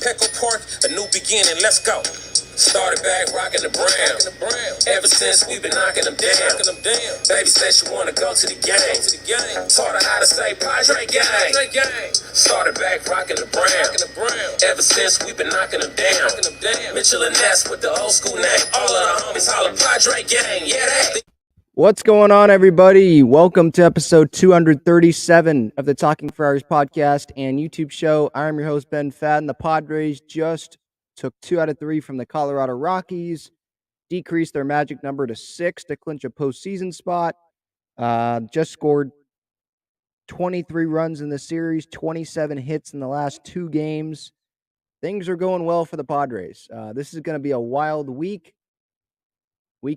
Petco Park, a new beginning, let's go. Started back rocking the brown. Ever since we've been knocking them down. Baby said she wanna go to the game. Taught her how to say Padres gang. Started back rocking the brown. Ever since we've been knocking them down. Mitchell and Ness with the old school name. All of the homies holler Padre gang. Yeah, that. What's going on, everybody? Welcome to episode 237 of the Talking Friars podcast and YouTube show. I'm your host, Ben Fadden. The Padres just took 2 out of 3 from the Colorado Rockies, decreased their magic number to 6 to clinch a postseason spot. Just scored 23 runs in the series, 27 hits in the last 2 games. Things are going well for the Padres. This is going to be a wild week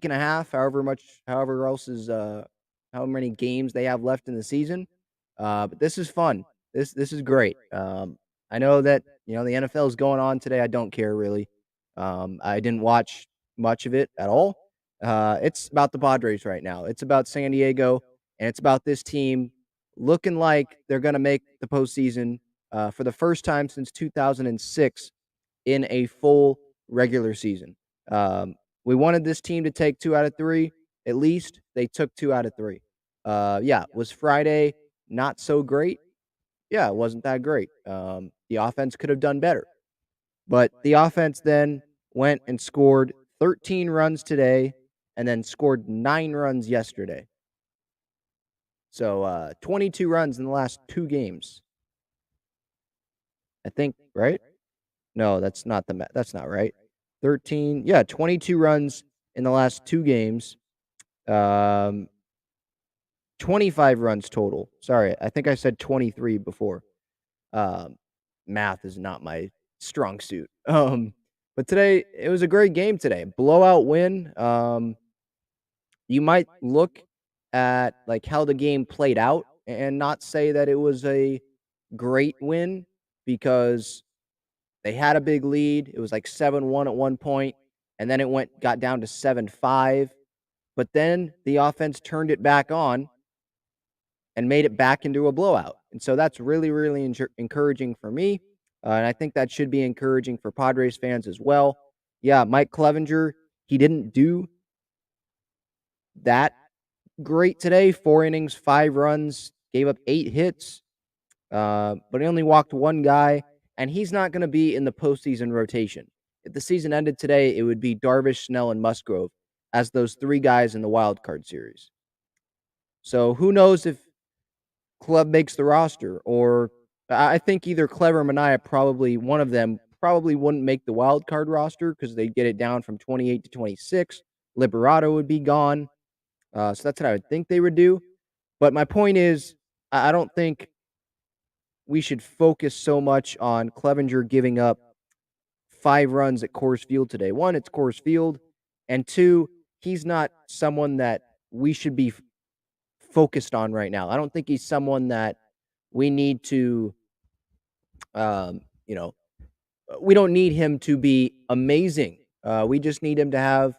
and a half, however many games they have left in the season. But this is fun. This is great. I know that the NFL is going on today. I don't care really. I didn't watch much of it at all. It's about the Padres right now. It's about San Diego, and it's about this team looking like they're going to make the postseason for the first time since 2006 in a full regular season. We wanted this team to take 2 out of 3. At least they took 2 out of 3. Was Friday not so great? Yeah, it wasn't that great. The offense could have done better. But the offense then went and scored 13 runs today and then scored 9 runs yesterday. So 22 runs in the last 2 games. I think, right? No, that's not right. 22 runs in the last 2 games. 25 runs total. Sorry, I think I said 23 before. Math is not my strong suit. But today it was a great game today. Blowout win. You might look at like how the game played out and not say that it was a great win because they had a big lead. It was like 7-1 at one point, and then it got down to 7-5. But then the offense turned it back on and made it back into a blowout. And so that's really, really encouraging for me. And I think that should be encouraging for Padres fans as well. Yeah, Mike Clevenger, he didn't do that great today. 4 innings, 5 runs, gave up 8 hits. But he only walked 1 guy. And he's not going to be in the postseason rotation. If the season ended today, it would be Darvish, Snell, and Musgrove as those 3 guys in the wild card series. So who knows if Club makes the roster, or I think either Clever or Mania, one of them wouldn't make the wild card roster because they'd get it down from 28 to 26. Liberato would be gone. So that's what I would think they would do. But my point is, I don't think we should focus so much on Clevenger giving up 5 runs at Coors Field today. 1, it's Coors Field, and 2, he's not someone that we should be focused on right now. I don't think he's someone that we need to, we don't need him to be amazing. We just need him to have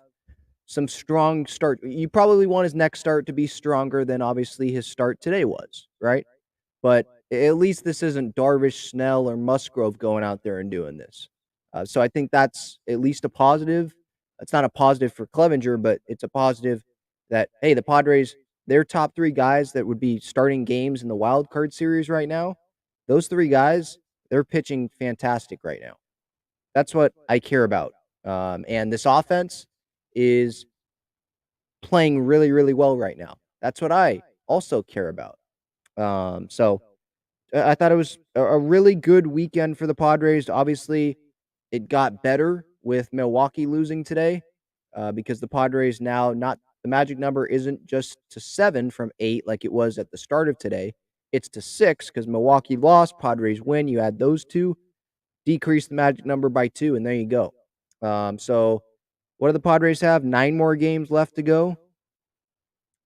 some strong start. You probably want his next start to be stronger than obviously his start today was, right? But at least this isn't Darvish, Snell, or Musgrove going out there and doing this. So I think that's at least a positive. It's not a positive for Clevenger, but it's a positive that, hey, the Padres, their top 3 guys that would be starting games in the wild card series right now, those 3 guys, they're pitching fantastic right now. That's what I care about. And this offense is playing really, really well right now. That's what I also care about. So I thought it was a really good weekend for the Padres. Obviously, it got better with Milwaukee losing today because the Padres now the magic number isn't just to 7 from 8 like it was at the start of today. It's to 6 because Milwaukee lost, Padres win. You add those 2, decrease the magic number by 2, and there you go. So what do the Padres have? 9 more games left to go.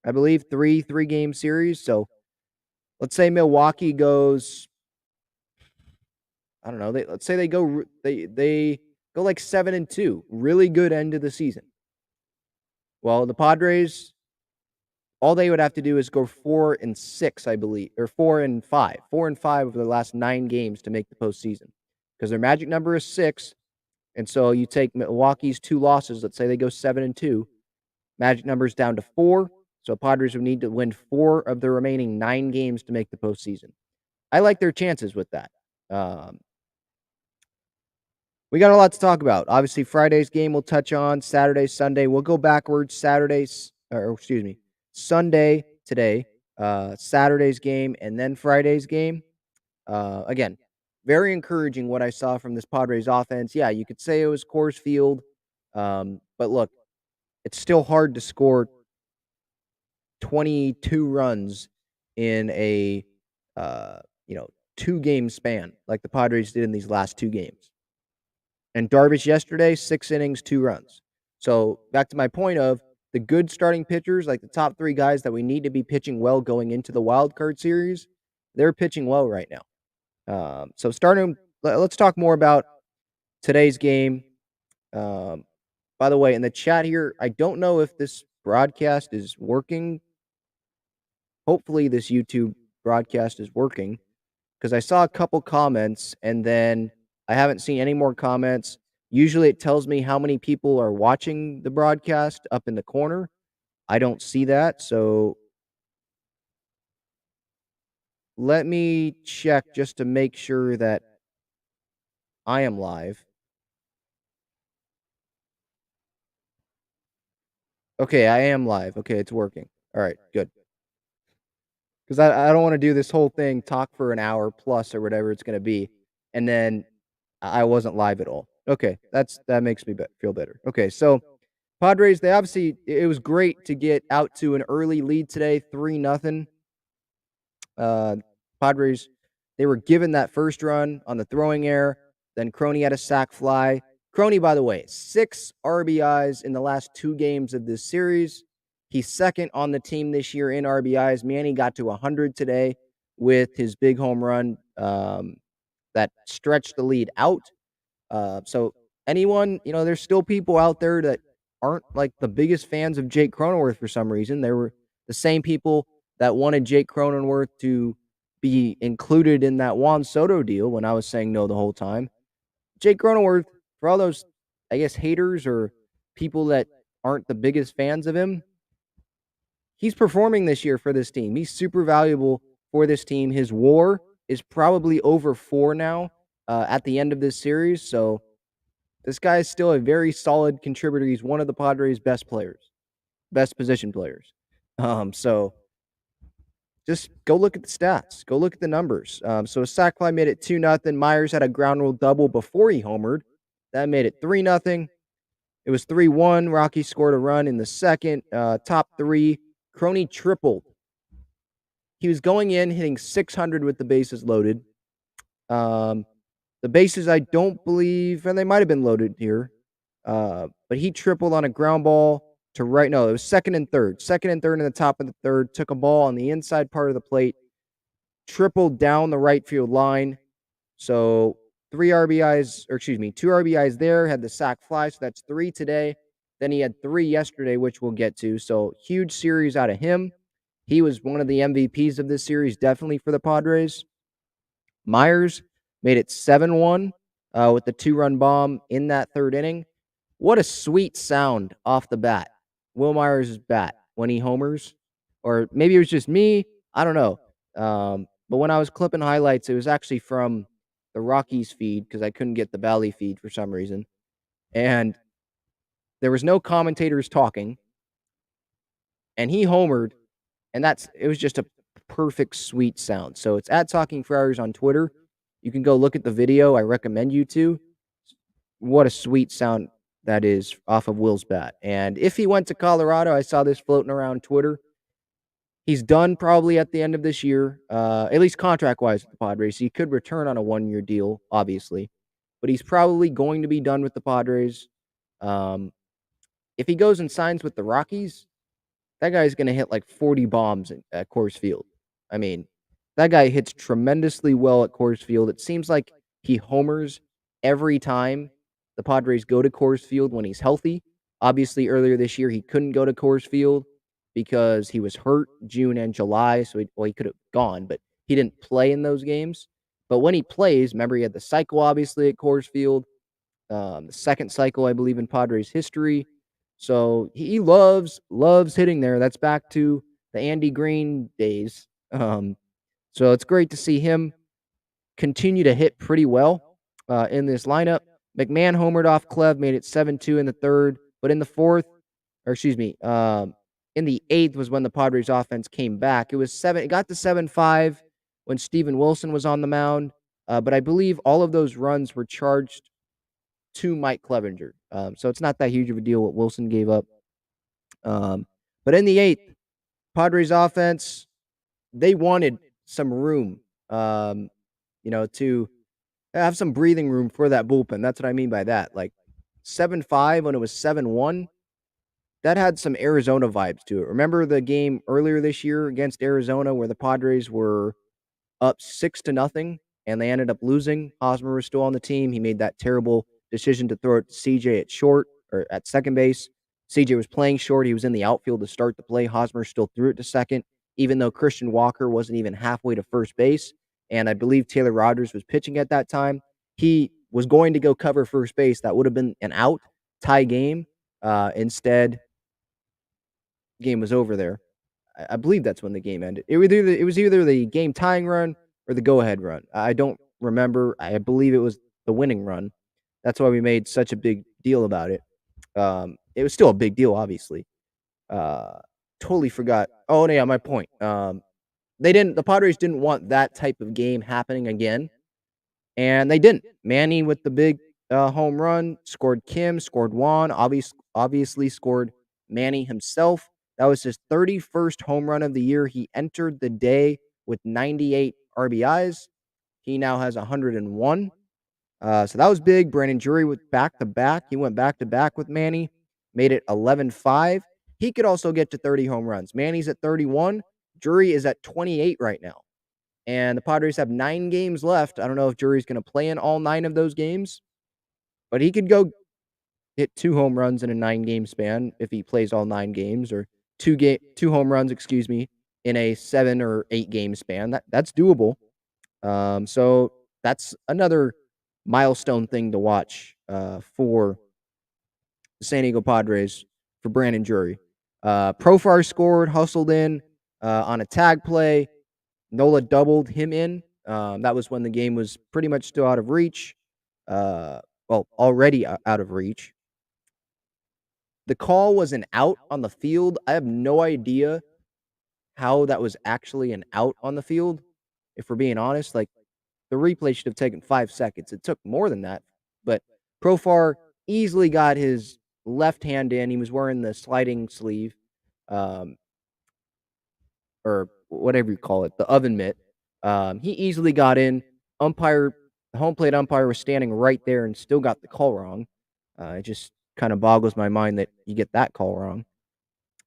I believe 3-game series. So let's say Milwaukee goes, I don't know. Let's say they go like 7-2. Really good end of the season. Well, the Padres, all they would have to do is go 4-6, I believe, or 4-5. 4-5 over the last 9 games to make the postseason. because their magic number is 6. And so you take Milwaukee's 2 losses. Let's say they go 7-2. Magic number's down to 4. So Padres would need to win 4 of the remaining 9 games to make the postseason. I like their chances with that. We got a lot to talk about. Obviously, Friday's game we'll touch on. Saturday, Sunday. We'll go backwards. Sunday today. Saturday's game, and then Friday's game. Again, very encouraging what I saw from this Padres offense. Yeah, you could say it was Coors Field. But look, it's still hard to score 22 runs in a 2-game span like the Padres did in these last 2 games. And Darvish yesterday, 6 innings, 2 runs. So back to my point of the good starting pitchers, like the top 3 guys that we need to be pitching well going into the wild card series, they're pitching well right now. So let's talk more about today's game. By the way, in the chat here, I don't know if this broadcast is working. Hopefully this YouTube broadcast is working, because I saw a couple comments and then I haven't seen any more comments. Usually it tells me how many people are watching the broadcast up in the corner. I don't see that, so let me check just to make sure that I am live. Okay, I am live. Okay, it's working. All right, good. Because I don't want to do this whole thing, talk for an hour plus or whatever it's going to be, and then I wasn't live at all. Okay, that makes me feel better. Okay, so Padres, it was great to get out to an early lead today, 3-0. Padres, they were given that first run on the throwing error. Then Crony had a sac fly. Crony, by the way, 6 RBIs in the last 2 games of this series. He's second on the team this year in RBIs. Manny got to 100 today with his big home run that stretched the lead out. So anyone, there's still people out there that aren't like the biggest fans of Jake Cronenworth for some reason. They were the same people that wanted Jake Cronenworth to be included in that Juan Soto deal when I was saying no the whole time. Jake Cronenworth, for all those, I guess, haters or people that aren't the biggest fans of him, he's performing this year for this team. He's super valuable for this team. His WAR is probably over 4 now at the end of this series. So this guy is still a very solid contributor. He's one of the Padres' best position players. So just go look at the stats. Go look at the numbers. So a sac fly made it 2-0. Myers had a ground rule double before he homered. That made it 3-0. It was 3-1. Rockies scored a run in the second. Top 3. Crony tripled. He was going in, hitting 600 with the bases loaded. The bases, I don't believe, and they might have been loaded here, but he tripled on a ground ball to right. No, it was second and third. Second and third in the top of the third. Took a ball on the inside part of the plate. Tripled down the right field line. So 2 RBIs there. Had the sac fly, so that's 3 today. Then he had 3 yesterday, which we'll get to. So huge series out of him. He was one of the MVPs of this series, definitely for the Padres. Myers made it 7-1 with the 2-run bomb in that third inning. What a sweet sound off the bat. Will Myers' bat when he homers. Or maybe it was just me. I don't know. But when I was clipping highlights, it was actually from the Rockies feed because I couldn't get the Valley feed for some reason. And there was no commentators talking. And he homered. And it was just a perfect, sweet sound. So it's at Talking Friars on Twitter. You can go look at the video. I recommend you to. What a sweet sound that is off of Will's bat. And if he went to Colorado, I saw this floating around Twitter. He's done probably at the end of this year, at least contract-wise with the Padres. He could return on a 1-year deal, obviously. But he's probably going to be done with the Padres. If he goes and signs with the Rockies, that guy's going to hit like 40 bombs at Coors Field. I mean, that guy hits tremendously well at Coors Field. It seems like he homers every time the Padres go to Coors Field when he's healthy. Obviously, earlier this year, he couldn't go to Coors Field because he was hurt June and July. So he could have gone, but he didn't play in those games. But when he plays, remember he had the cycle obviously at Coors Field, the second cycle I believe in Padres history. So he loves hitting there. That's back to the Andy Green days. So it's great to see him continue to hit pretty well in this lineup. McMahon homered off Clev, made it 7-2 in the third, but in the fourth, or excuse me, in the eighth was when the Padres offense came back. It got to 7-5 when Steven Wilson was on the mound, but I believe all of those runs were charged to Mike Clevenger. So it's not that huge of a deal what Wilson gave up. But in the eighth, Padres offense, they wanted some room, to have some breathing room for that bullpen. That's what I mean by that. Like 7-5 when it was 7-1, that had some Arizona vibes to it. Remember the game earlier this year against Arizona where the Padres were up 6-0 and they ended up losing? Hosmer was still on the team. He made that terrible decision to throw it to CJ at short or at second base. CJ was playing short. He was in the outfield to start the play. Hosmer still threw it to second, even though Christian Walker wasn't even halfway to first base. And I believe Taylor Rogers was pitching at that time. He was going to go cover first base. That would have been an out, tie game. Instead, game was over there. I believe that's when the game ended. It was either the game tying run or the go ahead run. I don't remember. I believe it was the winning run. That's why we made such a big deal about it. It was still a big deal, obviously. Totally forgot. Oh yeah, my point. The Padres didn't want that type of game happening again, and they didn't. Manny with the big home run scored. Kim scored. Juan obviously scored. Manny himself. That was his 31st home run of the year. He entered the day with 98 RBIs. He now has 101. So that was big. Brandon Drury with back-to-back. He went back-to-back with Manny, made it 11-5. He could also get to 30 home runs. Manny's at 31. Drury is at 28 right now. And the Padres have 9 games left. I don't know if Drury's going to play in all 9 of those games, but he could go hit 2 home runs in a 9-game span if he plays all 9 games, or 2 home runs, in a 7 or 8 game span. That's doable. So that's another milestone thing to watch for the San Diego Padres for Brandon Drury. Profar scored, hustled in on a tag play. Nola doubled him in. That was when the game was pretty much still out of reach. Already out of reach. The call was an out on the field. I have no idea how that was actually an out on the field, if we're being honest. Like, the replay should have taken 5 seconds. It took more than that. But Profar easily got his left hand in. He was wearing the sliding sleeve, or whatever you call it, the oven mitt. He easily got in. The home plate umpire was standing right there and still got the call wrong. It just kind of boggles my mind that you get that call wrong.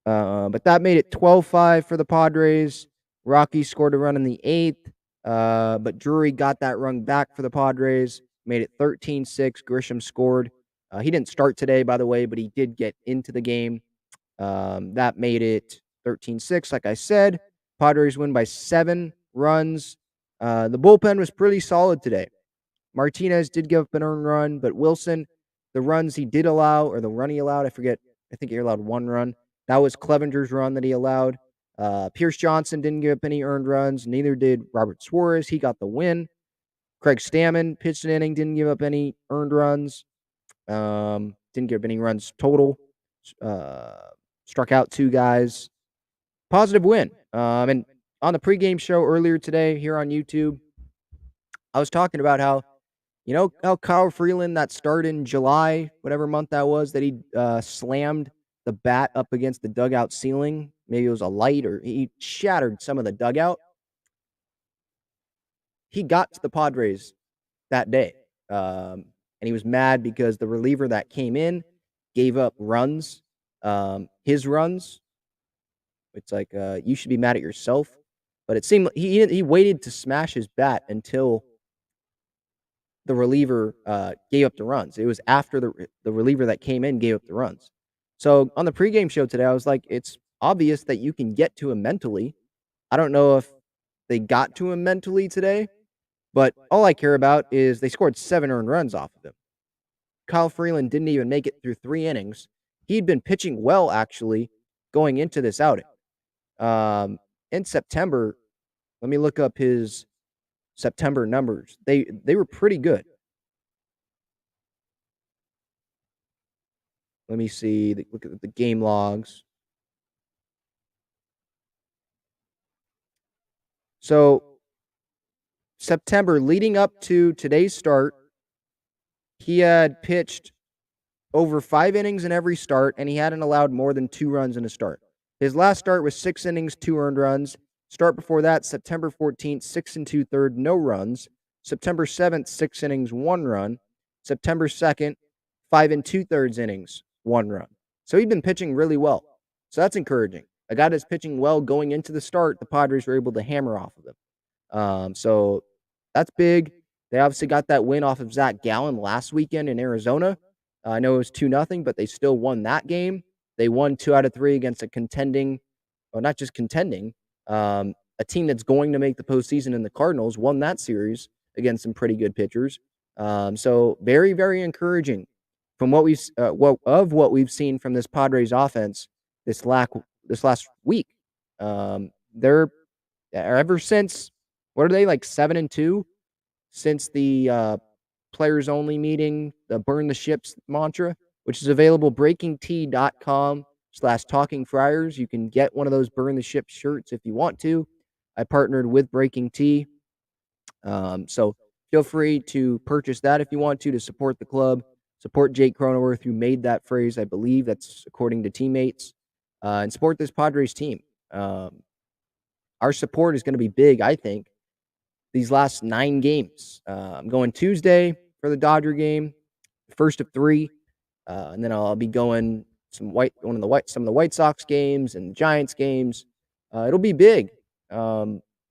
But that made it 12-5 for the Padres. Rockies scored a run in the 8th. But Drury got that run back for the Padres, made it 13-6. Grisham scored. He didn't start today, by the way, but he did get into the game. That made it 13-6, like I said. Padres win by 7 runs. The bullpen was pretty solid today. Martinez did give up an earned run, but Wilson, the runs he did allow, or the run he allowed, I forget. I think he allowed 1 run. That was Clevenger's run that he allowed. Pierce Johnson didn't give up any earned runs. Neither did Robert Suarez. He got the win. Craig Stammen pitched an inning, didn't give up any earned runs. Didn't give up any runs total. Struck out 2 guys. Positive win. And on the pregame show earlier today here on YouTube, I was talking about how Kyle Freeland, that start in July, whatever month that was, that he slammed the bat up against the dugout ceiling. Maybe it was a light, or he shattered some of the dugout. He got to the Padres that day. And he was mad because the reliever that came in gave up runs, his runs. It's like, you should be mad at yourself. But it seemed he waited to smash his bat until the reliever gave up the runs. It was after the reliever that came in gave up the runs. So on the pregame show today, I was like, it's obvious that you can get to him mentally. I don't know if they got to him mentally today, But all I care about is they scored 7 earned runs off of him. Kyle Freeland didn't even make it through 3 innings. He'd been pitching well, actually, going into this outing. In September, let me look up his September numbers. They were pretty good. Let me see. Look at the game logs. So September, leading up to today's start, he had pitched over 5 innings in every start, and he hadn't allowed more than 2 runs in a start. His last start was 6 innings, 2 earned runs. Start before that, September 14th, 6 2/3, no runs. September 7th, 6 innings, 1 run. September 2nd, 5 2/3 innings, 1 run. So he'd been pitching really well. So that's encouraging. A guy that's pitching well going into the start, the Padres were able to hammer off of him. So that's big. They obviously got that win off of Zach Gallen last weekend in Arizona. I know it was 2-0, but they still won that game. They won 2 out of 3 against a contending, or not just contending, a team that's going to make the postseason in the Cardinals, won that series against some pretty good pitchers. So very, very encouraging from what we've seen from this Padres offense this last week. They're ever since, what are they, like 7-2 since the players only meeting, the burn the ships mantra, which is available breakingtea.com/talking friars. You can get one of those burn the ship shirts if you want to. I partnered with Breaking Tea. So feel free to purchase that if you want to support the club, support Jake Cronenworth, who made that phrase. I believe that's according to teammates, and support this Padres team. Our support is going to be big, I think, these last 9 games. I'm going Tuesday for the Dodger game, first of 3, and then I'll be going some of the White Sox games and Giants games. It'll be big.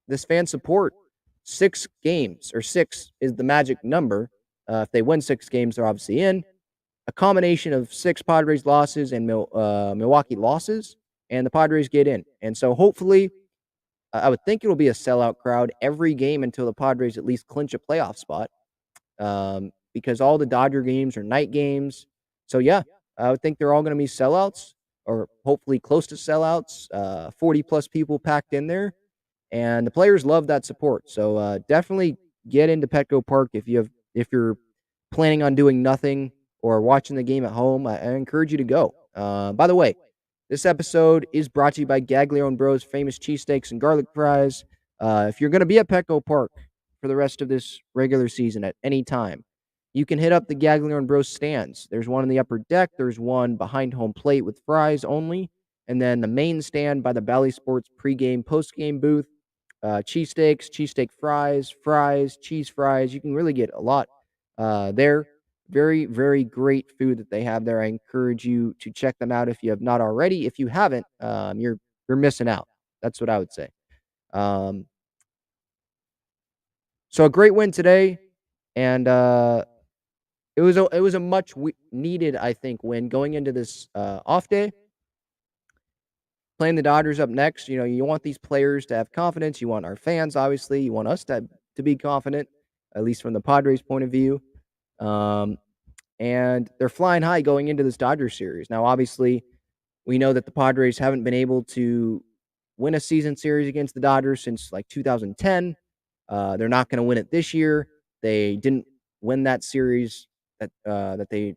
This fan support, 6 games, or 6 is the magic number. If they win 6 games, they're obviously in. A combination of 6 Padres losses and Milwaukee losses, and the Padres get in. And so hopefully, I would think it'll be a sellout crowd every game until the Padres at least clinch a playoff spot, because all the Dodger games are night games. So, yeah, I would think they're all going to be sellouts, or hopefully close to sellouts, 40-plus people packed in there, and the players love that support. So definitely get into Petco Park if you're planning on doing nothing or watching the game at home. I encourage you to go. By the way, this episode is brought to you by Gaglione Bros, famous cheesesteaks and garlic fries. If you're going to be at Petco Park for the rest of this regular season at any time, you can hit up the Gaglione Bros stands. There's one in the upper deck. There's one behind home plate with fries only. And then the main stand by the Bally Sports pregame, postgame booth. Cheesesteaks, cheesesteak fries, cheese fries. You can really get a lot there. Very, very great food that they have there. I encourage you to check them out if you have not already. If you haven't, you're missing out. That's what I would say. So a great win today, and it was a much needed, I think, win going into this off day. Playing the Dodgers up next, you want these players to have confidence. You want our fans, obviously. You want us to be confident, at least from the Padres' point of view. And they're flying high going into this Dodgers series. Now, obviously, we know that the Padres haven't been able to win a season series against the Dodgers since like 2010. They're not going to win it this year. They didn't win that series that they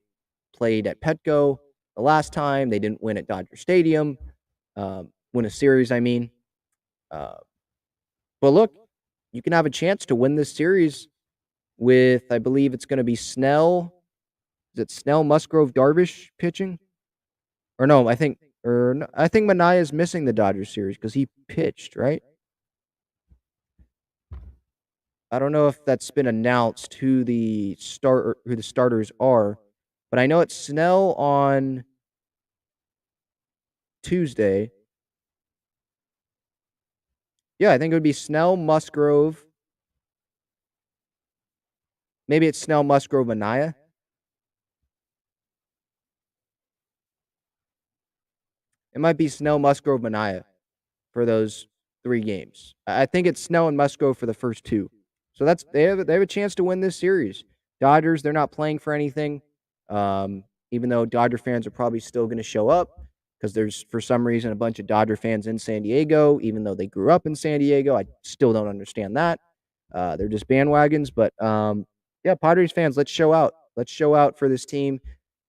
played at Petco the last time. They didn't win at Dodger Stadium. Win a series, I mean. But look, you can have a chance to win this series with, I believe it's going to be Snell. Is it Snell, Musgrove, Darvish pitching? Or no, I think Manaea is missing the Dodgers series because he pitched, right? I don't know if that's been announced who the starters are, but I know it's Snell on Tuesday. Yeah, I think it would be Snell, Musgrove. Maybe it's Snell, Musgrove, Manaea. It might be Snell, Musgrove, Manaea for those 3 games. I think it's Snell and Musgrove for the first 2. So they have a chance to win this series. Dodgers, they're not playing for anything. Even though Dodger fans are probably still going to show up because there's for some reason a bunch of Dodger fans in San Diego, even though they grew up in San Diego. I still don't understand that. They're just bandwagons, but yeah, Padres fans, let's show out. Let's show out for this team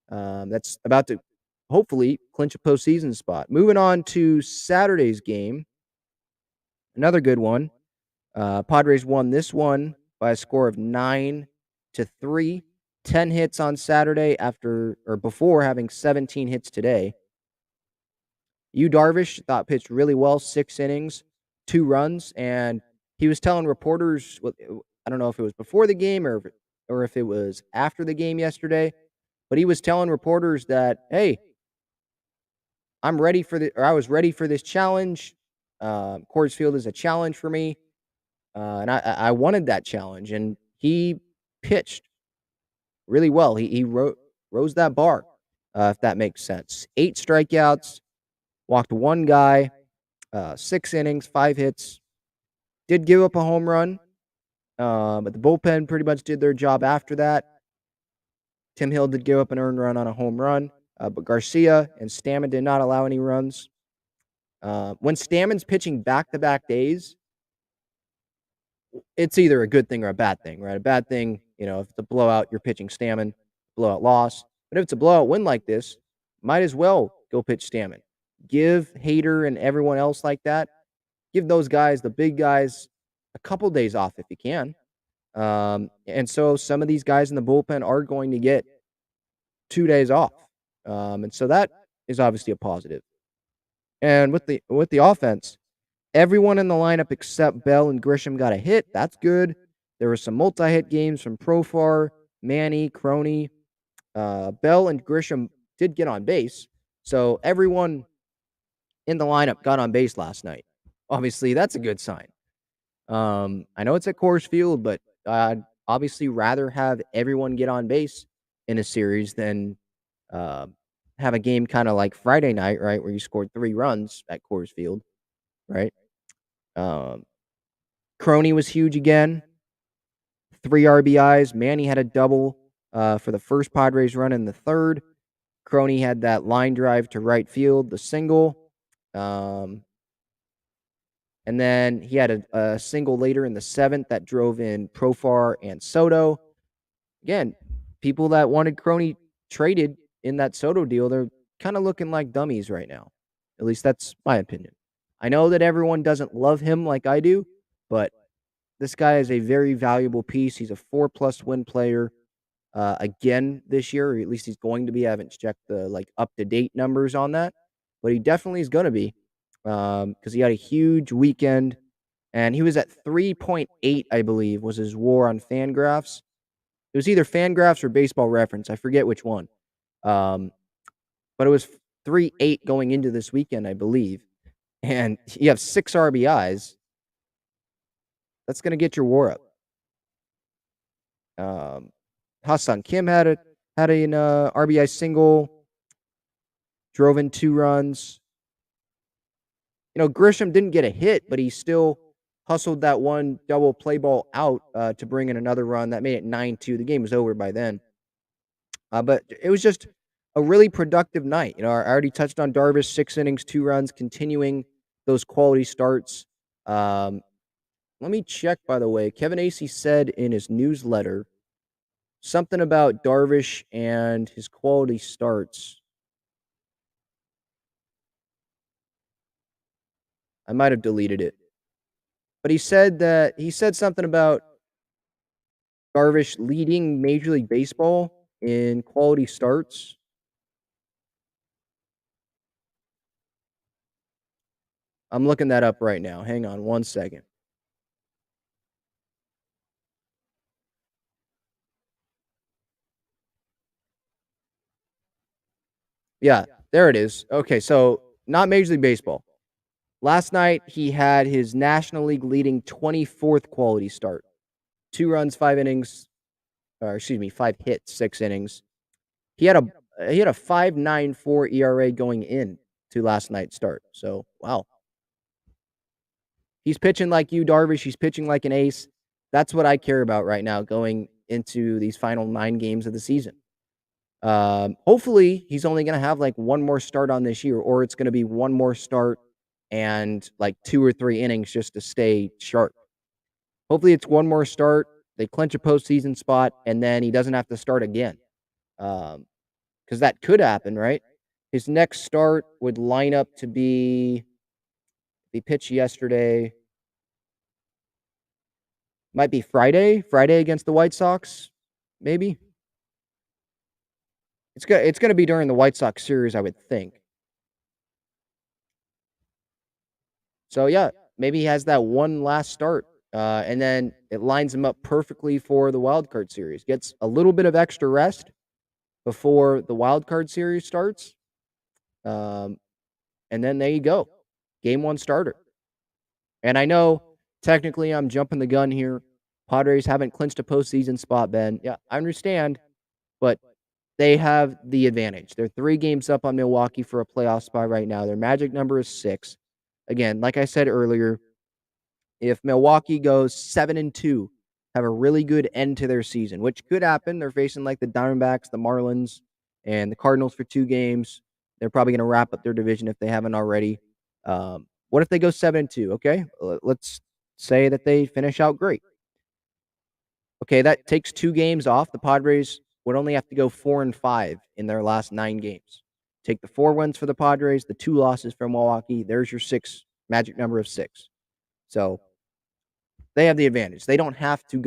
that's about to hopefully clinch a postseason spot. Moving on to Saturday's game, another good one. Padres won this one by a score of 9-3. 10 hits on Saturday after or before having 17 hits today. Darvish thought pitched really well, 6 innings, 2 runs, and he was telling reporters, I don't know if it was before the game or if it was after the game yesterday, but he was telling reporters that, hey, I was ready for this challenge. Coors Field is a challenge for me, and I wanted that challenge, and he pitched really well. He rose that bar, if that makes sense. 8 strikeouts, walked 1 guy, 6 innings, 5 hits. Did give up a home run, but the bullpen pretty much did their job after that. Tim Hill did give up an earned run on a home run, but Garcia and Stammen did not allow any runs. When Stammen's pitching back-to-back days, it's either a good thing or a bad thing, right? A bad thing, if it's a blowout, you're pitching Stammen, blowout loss. But if it's a blowout win like this, might as well go pitch Stammen. Give Hader and everyone else like that, give those guys, the big guys, a couple days off if you can. And so some of these guys in the bullpen are going to get 2 days off. And so that is obviously a positive. And with the offense, everyone in the lineup except Bell and Grisham got a hit. That's good. There were some multi-hit games from Profar, Manny, Crony. Bell and Grisham did get on base. So everyone in the lineup got on base last night. Obviously, that's a good sign. I know it's at Coors Field, but I'd obviously rather have everyone get on base in a series than have a game kind of like Friday night, right, where you scored 3 runs at Coors Field, right? Crony was huge again, 3 RBIs. Manny had a double for the first Padres run in the third. Crony had that line drive to right field, the single. And then he had a single later in the 7th that drove in Profar and Soto. Again, people that wanted Crony traded in that Soto deal, they're kind of looking like dummies right now. At least that's my opinion. I know that everyone doesn't love him like I do, but this guy is a very valuable piece. He's a 4+ win player again this year, or at least he's going to be. I haven't checked the up-to-date numbers on that, but he definitely is going to be because he had a huge weekend, and he was at 3.8, I believe, was his WAR on Fangraphs. It was either Fangraphs or Baseball Reference. I forget which one. But it was 3.8 going into this weekend, I believe. And you have 6 RBIs. That's going to get your WAR up. Hassan Kim had an RBI single, drove in 2 runs. Grisham didn't get a hit, but he still hustled that one double play ball out to bring in another run. That made it 9-2. The game was over by then. But it was just a really productive night. I already touched on Darvish, 6 innings, 2 runs, continuing those quality starts. Let me check, by the way. Kevin Acee said in his newsletter something about Darvish and his quality starts. I might have deleted it. But he said something about Darvish leading Major League Baseball in quality starts. I'm looking that up right now. Hang on one second. Yeah, there it is. Okay, so not Major League Baseball. Last night, he had his National League leading 24th quality start. 2 runs, 5 innings, 5 hits, 6 innings. He had a 5.94 ERA going in to last night's start. So, wow. He's pitching like Darvish. He's pitching like an ace. That's what I care about right now going into these final 9 games of the season. Hopefully, he's only gonna have, like, 1 more start on this year, or it's gonna be 1 more start and, like, 2 or 3 innings just to stay sharp. Hopefully, it's 1 more start, they clinch a postseason spot, and then he doesn't have to start again. Because that could happen, right? His next start would line up to be he pitched yesterday, might be Friday against the White Sox, maybe? It's gonna be during the White Sox series, I would think. So, yeah, maybe he has that one last start, and then it lines him up perfectly for the wild card series. Gets a little bit of extra rest before the wild card series starts, um, and then there you go, game 1 starter. And I know technically I'm jumping the gun here. Padres haven't clinched a postseason spot, Ben. Yeah, I understand, but they have the advantage. They're 3 games up on Milwaukee for a playoff spot right now. Their magic number is 6. Again, like I said earlier, if Milwaukee goes 7-2, have a really good end to their season, which could happen. They're facing like the Diamondbacks, the Marlins, and the Cardinals for 2 games. They're probably going to wrap up their division if they haven't already. What if they go 7-2? Okay, let's say that they finish out great. Okay, that takes 2 games off. The Padres would only have to go 4-5 in their last 9 games. Take the 4 wins for the Padres, the 2 losses from Milwaukee. There's your 6 magic number of 6. So they have the advantage. They don't have to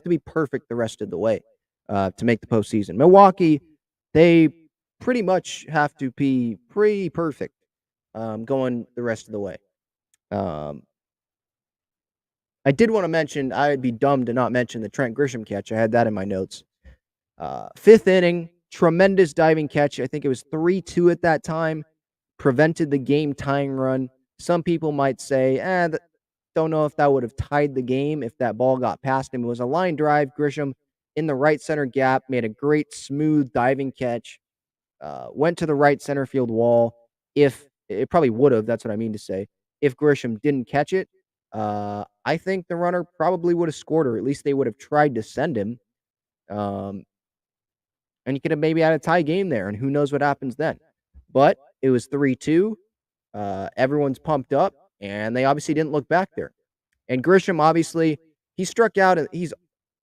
be perfect the rest of the way to make the postseason. Milwaukee, they pretty much have to be pretty perfect going the rest of the way. I did want to mention, I'd be dumb to not mention the Trent Grisham catch. I had that in my notes. 5th inning, tremendous diving catch. I think it was 3-2 at that time. Prevented the game tying run. Some people might say, don't know if that would have tied the game if that ball got past him. It was a line drive. Grisham in the right center gap made a great smooth diving catch. Went to the right center field wall. If it probably would have, that's what I mean to say. If Grisham didn't catch it, I think the runner probably would have scored, or at least they would have tried to send him. And you could have maybe had a tie game there, and who knows what happens then. But it was 3-2. Everyone's pumped up, and they obviously didn't look back there. And Grisham, obviously, he struck out.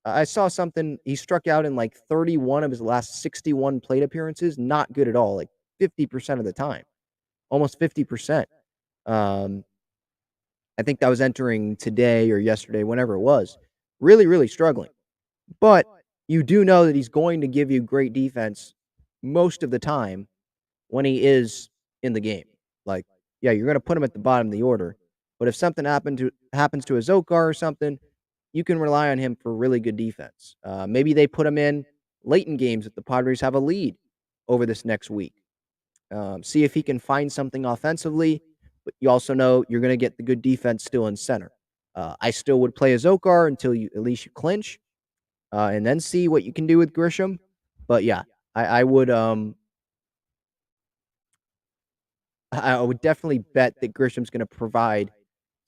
I saw something. He struck out in like 31 of his last 61 plate appearances. Not good at all. Like 50% of the time, almost 50%. I think that was entering today or yesterday, whenever it was. Really, really struggling. But you do know that he's going to give you great defense most of the time when he is in the game. Like, yeah, you're going to put him at the bottom of the order. But if something happens to a Zokar or something, you can rely on him for really good defense. Maybe they put him in late in games if the Padres have a lead over this next week. See if he can find something offensively, but you also know you're going to get the good defense still in center. I still would play a Zokar until at least you clinch, and then see what you can do with Grisham. But yeah, I would I would definitely bet that Grisham's going to provide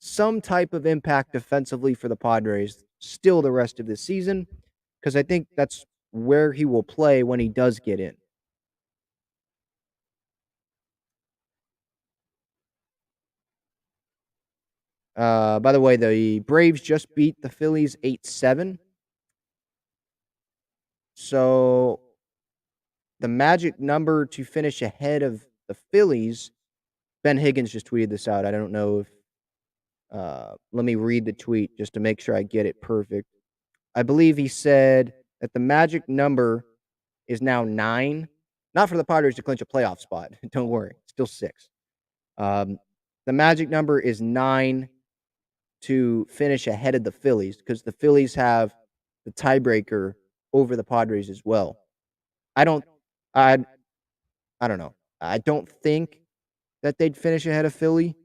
some type of impact defensively for the Padres still the rest of the season, because I think that's where he will play when he does get in. By the way, the Braves just beat the Phillies 8-7. So the magic number to finish ahead of the Phillies, Ben Higgins just tweeted this out. I don't know if let me read the tweet just to make sure I get it perfect. I believe he said that the magic number is now 9. Not for the Padres to clinch a playoff spot. Don't worry. Still 6. The magic number is 9 to finish ahead of the Phillies, because the Phillies have the tiebreaker over the Padres as well. I don't I I don't know. I don't think that they'd finish ahead of Philly,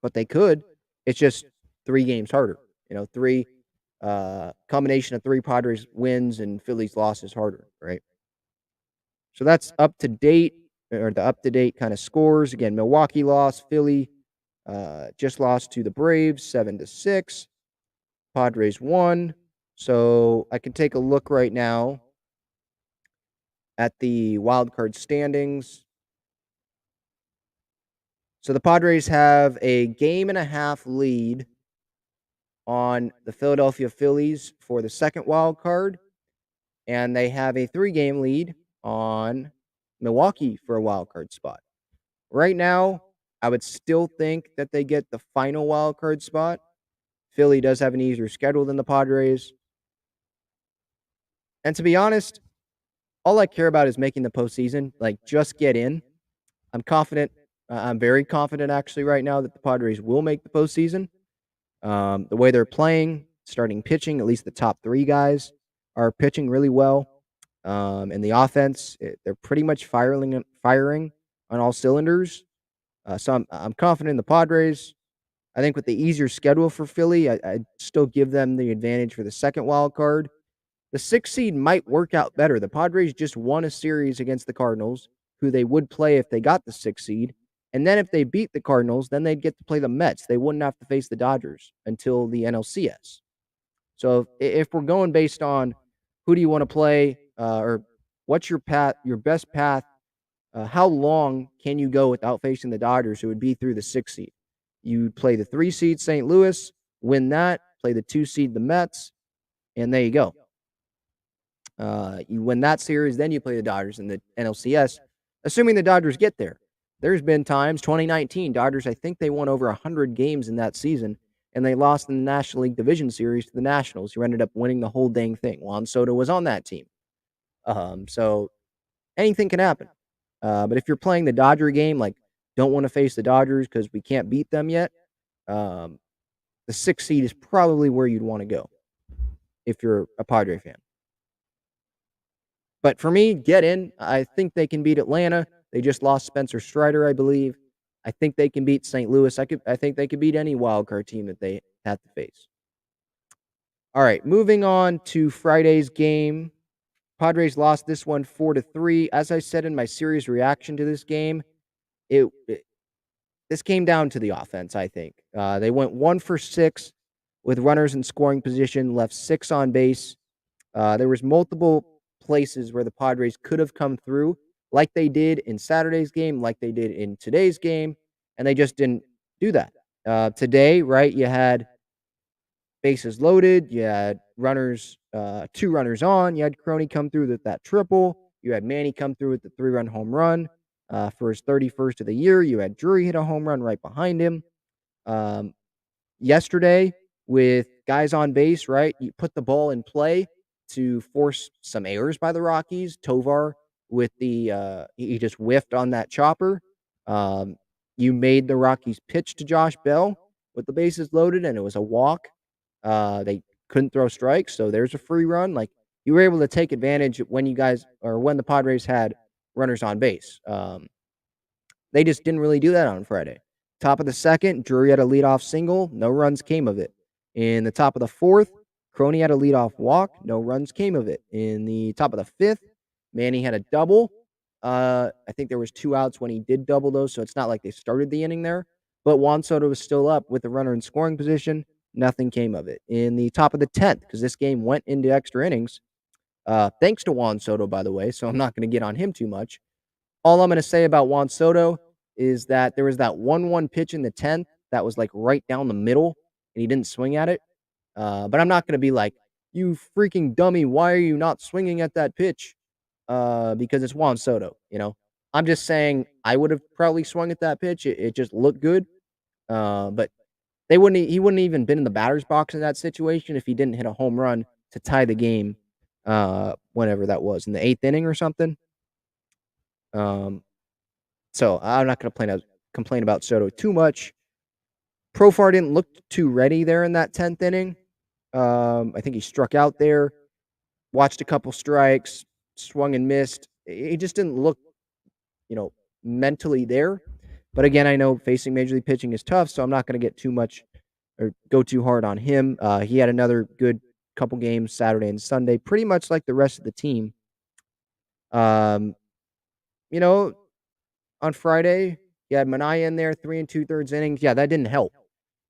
but they could. It's just 3 games harder. 3 combination of 3 Padres wins and Phillies losses harder, right? So that's up to date, or the up to date kind of scores. Again, Milwaukee lost, Philly just lost to the Braves 7-6. Padres won. So I can take a look right now at the wild card standings. So the Padres have a game and a half lead on the Philadelphia Phillies for the second wild card, and they have a 3-game lead on Milwaukee for a wild card spot. Right now, I would still think that they get the final wild card spot. Philly does have an easier schedule than the Padres. And to be honest, all I care about is making the postseason. Like, just get in. I'm confident. I'm very confident, actually, right now that the Padres will make the postseason. The way they're playing, starting pitching, at least the top 3 guys are pitching really well. And the offense, they're pretty much firing on all cylinders. So I'm confident in the Padres. I think with the easier schedule for Philly, I'd still give them the advantage for the second wild card. The 6th seed might work out better. The Padres just won a series against the Cardinals, who they would play if they got the 6th seed. And then if they beat the Cardinals, then they'd get to play the Mets. They wouldn't have to face the Dodgers until the NLCS. So if we're going based on who do you want to play, or what's your path, your best path, how long can you go without facing the Dodgers, who would be through the 6th seed? You play the 3 seed St. Louis, win that, play the 2 seed the Mets, and there you go. You win that series, then you play the Dodgers in the NLCS, assuming the Dodgers get there. There's been times, 2019, Dodgers, I think they won over 100 games in that season, and they lost in the National League Division Series to the Nationals, who ended up winning the whole dang thing. Juan Soto was on that team. So anything can happen. But if you're playing the Dodger game, like, don't want to face the Dodgers because we can't beat them yet, the 6th seed is probably where you'd want to go if you're a Padre fan. But for me, get in. I think they can beat Atlanta. They just lost Spencer Strider, I believe. I think they can beat St. Louis. I think they could beat any wildcard team that they have to face. All right, moving on to Friday's game. Padres lost this one 4-3. As I said in my series reaction to this game, this came down to the offense, I think. They went 1 for 6 with runners in scoring position, left 6 on base. There was multiple places where the Padres could have come through, like they did in Saturday's game, like they did in today's game, and they just didn't do that. Today, right, you had bases loaded, you had runners, 2 runners on, you had Crony come through with that triple, you had Manny come through with the 3-run home run for his 31st of the year, you had Drury hit a home run right behind him. Yesterday, with guys on base, right, you put the ball in play to force some errors by the Rockies. Tovar with the he just whiffed on that chopper. You made the Rockies pitch to Josh Bell with the bases loaded, and it was a walk. They couldn't throw strikes, so there's a free run. Like, you were able to take advantage when the Padres had runners on base. They just didn't really do that on Friday. Top of the second, Drury had a leadoff single. No runs came of it. In the top of the fourth, Crony had a leadoff walk. No runs came of it. In the top of the fifth, Manny had a double. I think there was 2 outs when he did double those, so it's not like they started the inning there. But Juan Soto was still up with the runner in scoring position. Nothing came of it. In the top of the 10th, because this game went into extra innings, thanks to Juan Soto, by the way, so I'm not going to get on him too much. All I'm going to say about Juan Soto is that there was that 1-1 pitch in the 10th that was, like, right down the middle, and he didn't swing at it. But I'm not going to be like, "You freaking dummy, why are you not swinging at that pitch?" Because it's Juan Soto, you know? I'm just saying I would have probably swung at that pitch. It just looked good. But he wouldn't even been in the batter's box in that situation if he didn't hit a home run to tie the game, whenever that was, in the 8th inning or something. So I'm not going to complain about Soto too much. Profar didn't look too ready there in that 10th inning. I think he struck out there, watched a couple strikes, swung and missed. He just didn't look, mentally there. But again, I know facing major league pitching is tough, so I'm not going to get too much or go too hard on him. He had another good couple games Saturday and Sunday, pretty much like the rest of the team. You know, on Friday, you had Manaea in there, 3 2/3 innings. Yeah, that didn't help.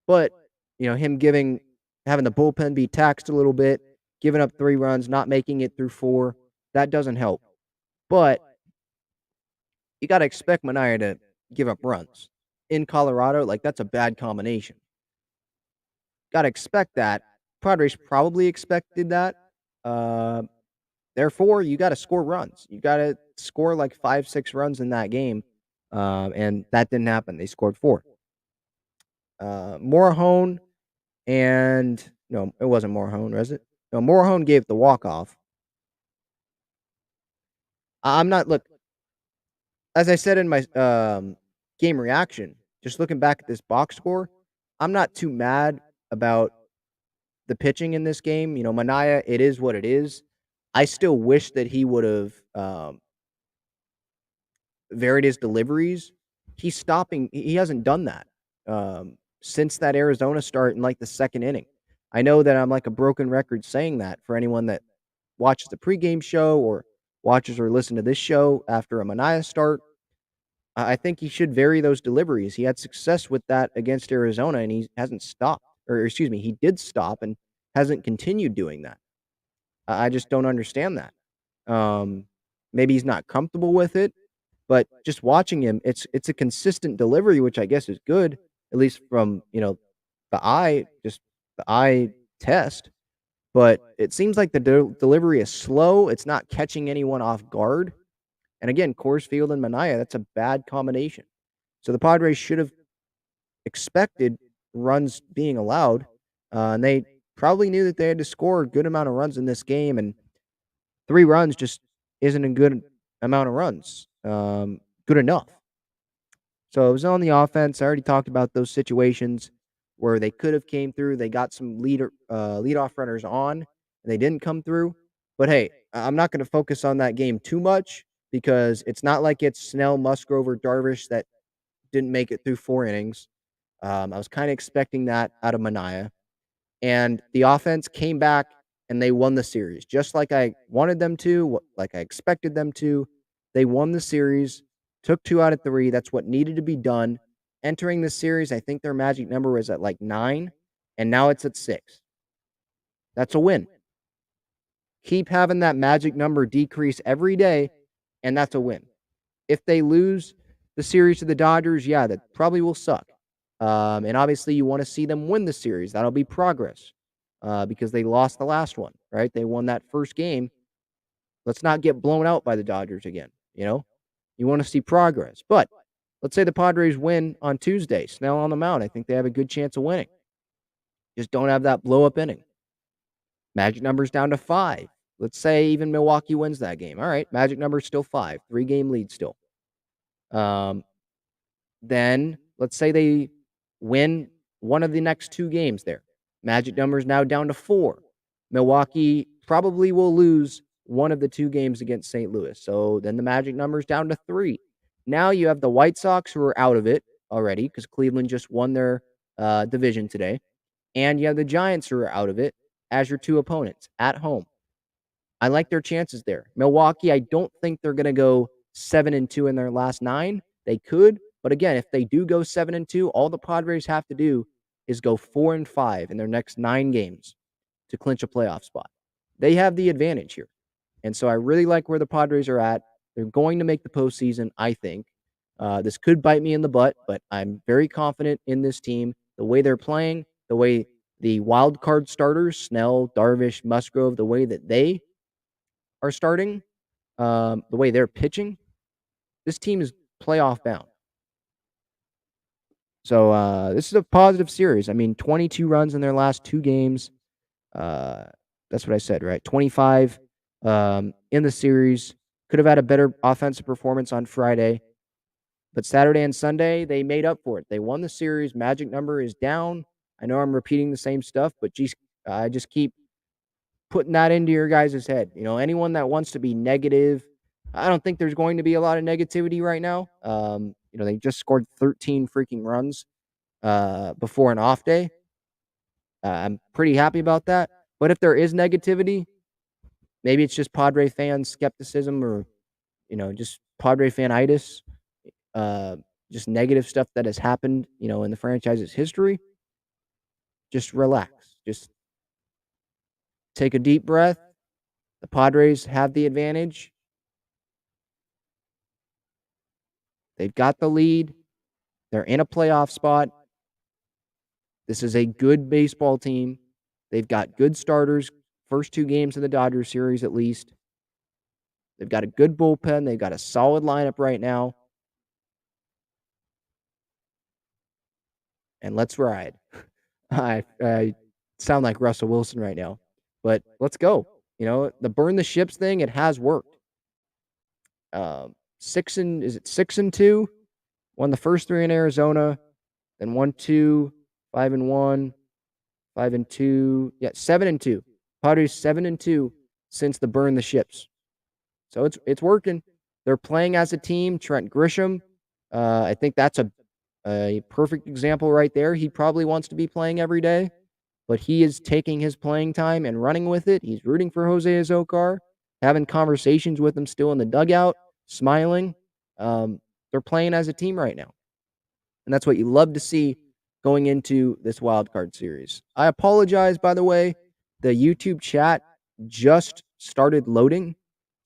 But, him giving having the bullpen be taxed a little bit, giving up 3 runs, not making it through 4. That doesn't help. But you got to expect Manaea to give up runs. In Colorado, like, that's a bad combination. Got to expect that. Padres probably expected that. Uh, Therefore, you got to score runs. You got to score like 5, 6 runs in that game. And that didn't happen. They scored 4. Morahone and no, it wasn't Morahone, was it? No, Morahone gave the walk-off. I'm not look, as I said in my game reaction, just looking back at this box score, I'm not too mad about the pitching in this game. Manaea, it is what it is. I still wish that he would have varied his deliveries. He hasn't done that since that Arizona start in like the second inning. I know that I'm like a broken record saying that for anyone that watches the pregame show or watches or listen to this show after a Manaea start. I think he should vary those deliveries. He had success with that against Arizona, and he hasn't stopped. Or excuse me, he did stop and hasn't continued doing that. I just don't understand that. Maybe he's not comfortable with it, but just watching him, it's a consistent delivery, which I guess is good, at least from just the eye test. But it seems like the delivery is slow. It's not catching anyone off guard. And again, Coors Field and Manaea, that's a bad combination. So the Padres should have expected runs being allowed, and they probably knew that they had to score a good amount of runs in this game, and 3 runs just isn't a good amount of runs, good enough. So it was on the offense. I already talked about those situations where they could have came through. They got some leadoff runners on, and they didn't come through. But hey, I'm not going to focus on that game too much because it's not like it's Snell, Musgrove, or Darvish that didn't make it through 4 innings. I was kind of expecting that out of Manaea. And the offense came back and they won the series just like I wanted them to, like I expected them to. They won the series, took 2 out of 3. That's what needed to be done. Entering the series, I think their magic number was at like 9, and now it's at 6. That's a win. Keep having that magic number decrease every day, and that's a win. If they lose the series to the Dodgers, yeah, that probably will suck. And obviously, you want to see them win the series. That'll be progress because they lost the last one, right? They won that first game. Let's not get blown out by the Dodgers again. You want to see progress. But let's say the Padres win on Tuesday. Snell on the mound. I think they have a good chance of winning. Just don't have that blow up inning. Magic number's down to 5. Let's say even Milwaukee wins that game. All right, magic number's still 5. 3-game lead still. Then let's say they win one of the next 2 games there. Magic number is now down to 4. Milwaukee probably will lose one of the 2 games against St. Louis. So then the magic number is down to 3. Now you have the White Sox who are out of it already because Cleveland just won their division today. And you have the Giants who are out of it as your 2 opponents at home. I like their chances there. Milwaukee, I don't think they're going to go 7-2 in their last 9. They could, but again, if they do go 7-2, all the Padres have to do is go 4-5 in their next 9 games to clinch a playoff spot. They have the advantage here. And so I really like where the Padres are at. They're going to make the postseason, I think. This could bite me in the butt, but I'm very confident in this team. The way they're playing, the way the wild card starters, Snell, Darvish, Musgrove, the way that they are starting, the way they're pitching, this team is playoff bound. So this is a positive series. I mean, 22 runs in their last 2 games. That's what I said, right? 25 in the series. Could have had a better offensive performance on Friday. But Saturday and Sunday, they made up for it. They won the series. Magic number is down. I know I'm repeating the same stuff, but geez, I just keep putting that into your guys' head. Anyone that wants to be negative, I don't think there's going to be a lot of negativity right now. They just scored 13 freaking runs before an off day. I'm pretty happy about that. But if there is negativity, maybe it's just Padre fan skepticism or, just Padre fanitis, just negative stuff that has happened, in the franchise's history. Just relax. Just take a deep breath. The Padres have the advantage. They've got the lead. They're in a playoff spot. This is a good baseball team. They've got good starters. First 2 games of the Dodgers series, at least. They've got a good bullpen. They've got a solid lineup right now. And let's ride. I sound like Russell Wilson right now, but let's go. The burn the ships thing, it has worked. 6-2? Won the first 3 in Arizona, then 1-2, 5-1, 5-2. Yeah, 7-2. Padres 7-2 since the burn the ships. So it's working. They're playing as a team. Trent Grisham, I think that's a perfect example right there. He probably wants to be playing every day, but he is taking his playing time and running with it. He's rooting for Jose Azocar, having conversations with him still in the dugout, smiling. They're playing as a team right now. And that's what you love to see going into this wild card series. I apologize, by the way. The YouTube chat just started loading.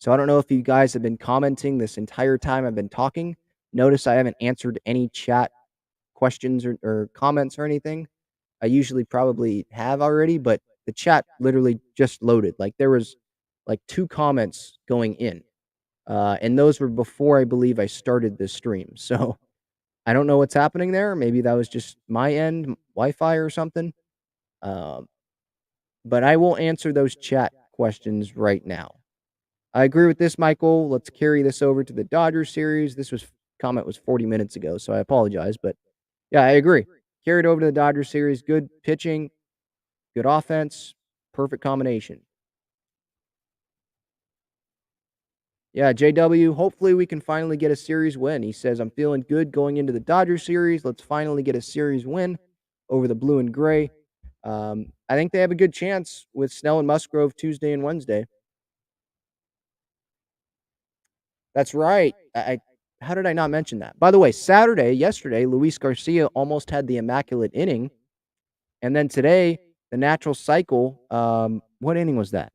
So I don't know if you guys have been commenting this entire time I've been talking. Notice I haven't answered any chat questions or comments or anything. I usually probably have already, but the chat literally just loaded. Like there was like 2 comments going in. And those were before I believe I started this stream. So I don't know what's happening there. Maybe that was just my end, Wi-Fi or something. But I will answer those chat questions right now. I agree with this, Michael. Let's carry this over to the Dodgers series. Comment was 40 minutes ago, so I apologize. But yeah, I agree. Carry it over to the Dodgers series. Good pitching, good offense, perfect combination. Yeah, JW, hopefully we can finally get a series win. He says, I'm feeling good going into the Dodgers series. Let's finally get a series win over the blue and gray. I think they have a good chance with Snell and Musgrove Tuesday and Wednesday. That's right. How did I not mention that? By the way, yesterday, Luis Garcia almost had the immaculate inning. And then today, the natural cycle, what inning was that?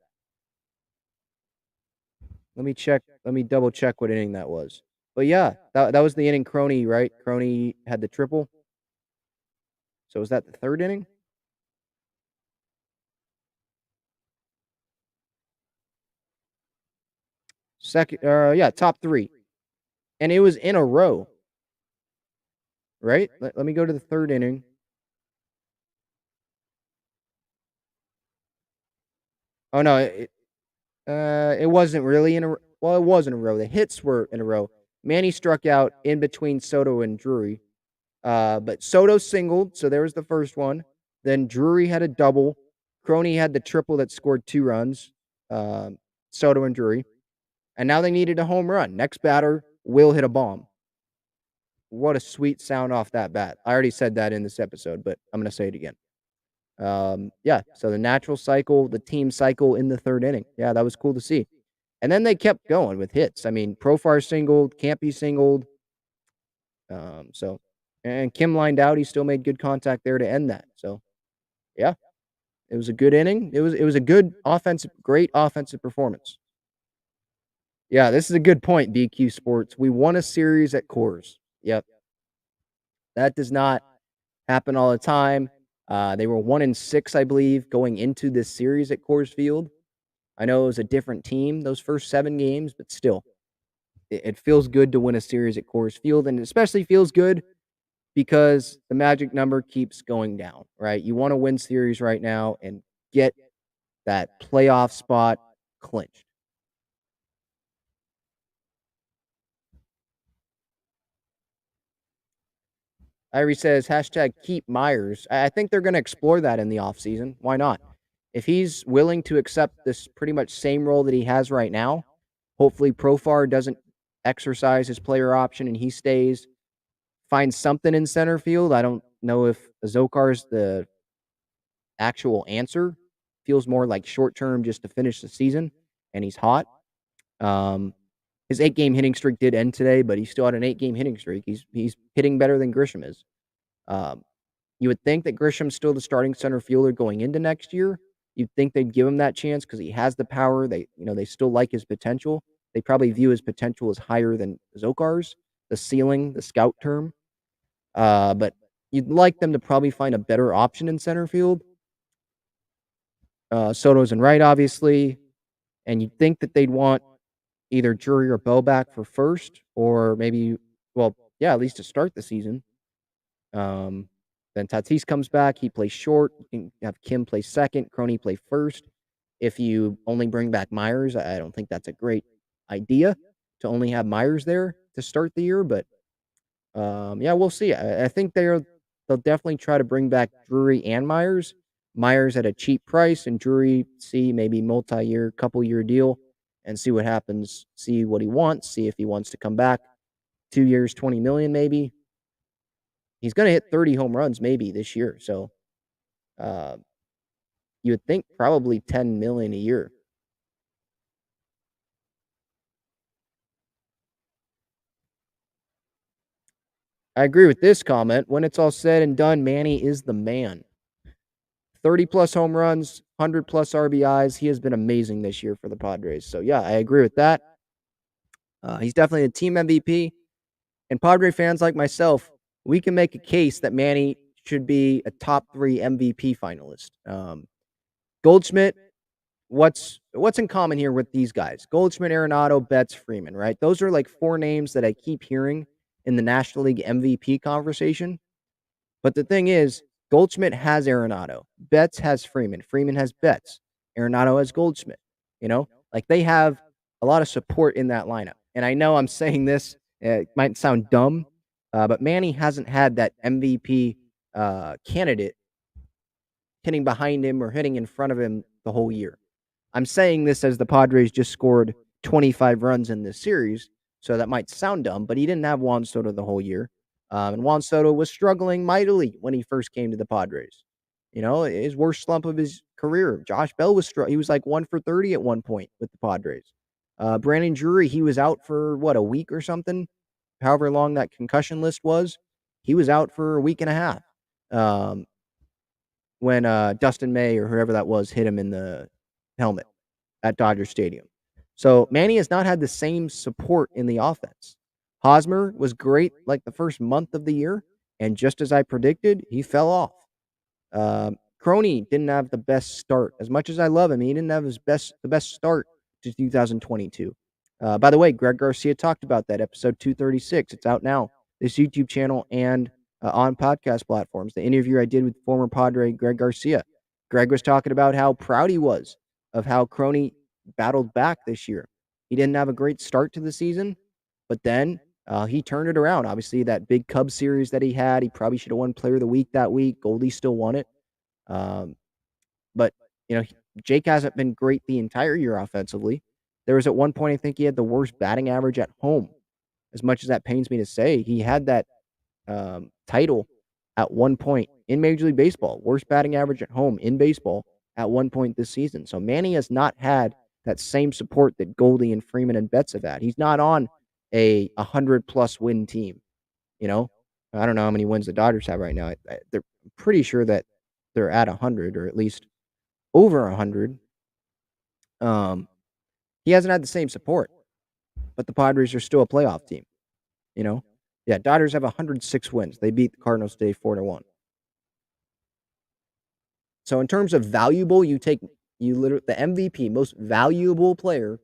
Let me check. Let me double check what inning that was. But yeah, that was the inning Crony, right? Crony had the triple. So was that the 3rd inning? Second, yeah, top 3. And it was in a row. Right? Let me go to the 3rd inning. Oh no, it wasn't really in a well, it was in a row. The hits were in a row. Manny struck out in between Soto and Drury. But Soto singled, so there was the first one. Then Drury had a double. Crony had the triple that scored 2 runs. Soto and Drury. And now they needed a home run. Next batter will hit a bomb. What a sweet sound off that bat. I already said that in this episode, but I'm going to say it again. Yeah, so the natural cycle, the team cycle in the 3rd inning. Yeah, that was cool to see. And then they kept going with hits. I mean, Profar singled, Campy singled. And Kim lined out. He still made good contact there to end that. So, yeah, it was a good inning. It was a good great offensive performance. Yeah, this is a good point, BQ Sports. We won a series at Coors. Yep. That does not happen all the time. They were 1-6, I believe, going into this series at Coors Field. I know it was a different team those first 7 games, but still, it feels good to win a series at Coors Field, and it especially feels good because the magic number keeps going down, right? You want to win series right now and get that playoff spot clinched. Irie says, hashtag keep Myers. I think they're going to explore that in the offseason. Why not? If he's willing to accept this pretty much same role that he has right now, hopefully Profar doesn't exercise his player option and he stays, finds something in center field. I don't know if Zokar's the actual answer. Feels more like short term just to finish the season, and he's hot. His 8-game hitting streak did end today, but he still had an 8-game hitting streak. He's hitting better than Grisham is. You would think that Grisham's still the starting center fielder going into next year. You'd think they'd give him that chance because he has the power. They still like his potential. They probably view his potential as higher than Zokar's, the ceiling, the scout term. But you'd like them to probably find a better option in center field. Soto's in right, obviously, and you'd think that they'd want either Drury or Bell back for first, or maybe, well, yeah, at least to start the season. Then Tatis comes back. He plays short. You can have Kim play second, Crony play first. If you only bring back Myers, I don't think that's a great idea to only have Myers there to start the year. But yeah, we'll see. I think they'll definitely try to bring back Drury and Myers. Myers at a cheap price, and Drury see maybe multi-year, couple-year deal, and see what happens. See what he wants. See if he wants to come back. 2 years, $20 million maybe. He's going to hit 30 home runs maybe this year. So you would think probably 10 million a year. I agree with this comment. When it's all said and done, Manny is the man. 30 plus home runs, 100 plus RBIs. He has been amazing this year for the Padres. So yeah, I agree with that. He's definitely a team MVP. And Padre fans like myself, we can make a case that Manny should be a top 3 MVP finalist. Goldschmidt, what's in common here with these guys? Goldschmidt, Arenado, Betts, Freeman, right? Those are like 4 names that I keep hearing in the National League MVP conversation. But the thing is, Goldschmidt has Arenado. Betts has Freeman. Freeman has Betts. Arenado has Goldschmidt. Like they have a lot of support in that lineup. And I know I'm saying this, it might sound dumb, but Manny hasn't had that MVP candidate hitting behind him or hitting in front of him the whole year. I'm saying this as the Padres just scored 25 runs in this series, so that might sound dumb, but he didn't have Juan Soto the whole year. And Juan Soto was struggling mightily when he first came to the Padres. His worst slump of his career. Josh Bell he was like 1 for 30 at one point with the Padres. Brandon Drury, he was out for a week or something, however long that concussion list was. He was out for a week and a half when Dustin May or whoever that was hit him in the helmet at Dodger Stadium. So Manny has not had the same support in the offense. Hosmer was great like the first month of the year, and just as I predicted, he fell off. Crony didn't have the best start. As much as I love him, he didn't have the best start to 2022. By the way, Greg Garcia talked about that, episode 236. It's out now, this YouTube channel and on podcast platforms. The interview I did with former Padre Greg Garcia. Greg was talking about how proud he was of how Crony battled back this year. He didn't have a great start to the season, but then he turned it around. Obviously, that big Cubs series that he had, he probably should have won Player of the Week that week. Goldie still won it. But, Jake hasn't been great the entire year offensively. There was at one point, I think he had the worst batting average at home. As much as that pains me to say, he had that title at one point in Major League Baseball. Worst batting average at home in baseball at one point this season. So Manny has not had that same support that Goldie and Freeman and Betts have had. He's not on a 100-plus win team. I don't know how many wins the Dodgers have right now. They're pretty sure that they're at 100 or at least over 100. He hasn't had the same support, but the Padres are still a playoff team. Yeah, Dodgers have 106 wins. They beat the Cardinals today 4-1. So in terms of valuable, the MVP, most valuable player,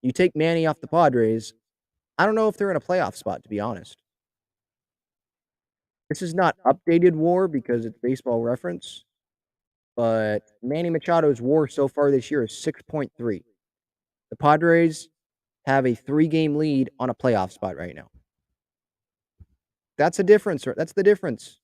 you take Manny off the Padres. I don't know if they're in a playoff spot, to be honest. This is not updated WAR because it's Baseball Reference, but Manny Machado's WAR so far this year is 6.3. The Padres have a 3-game lead on a playoff spot right now. That's a difference. That's the difference,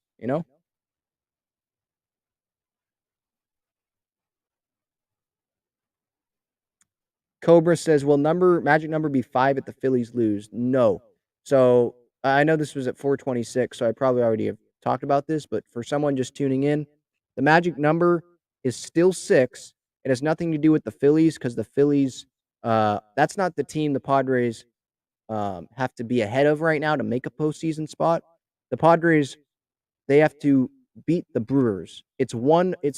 Cobra says, will magic number be 5 if the Phillies lose? No. So I know this was at 426, so I probably already have talked about this, but for someone just tuning in, the magic number is still 6. It has nothing to do with the Phillies because the Phillies, that's not the team the Padres have to be ahead of right now to make a postseason spot. The Padres, they have to beat the Brewers, it's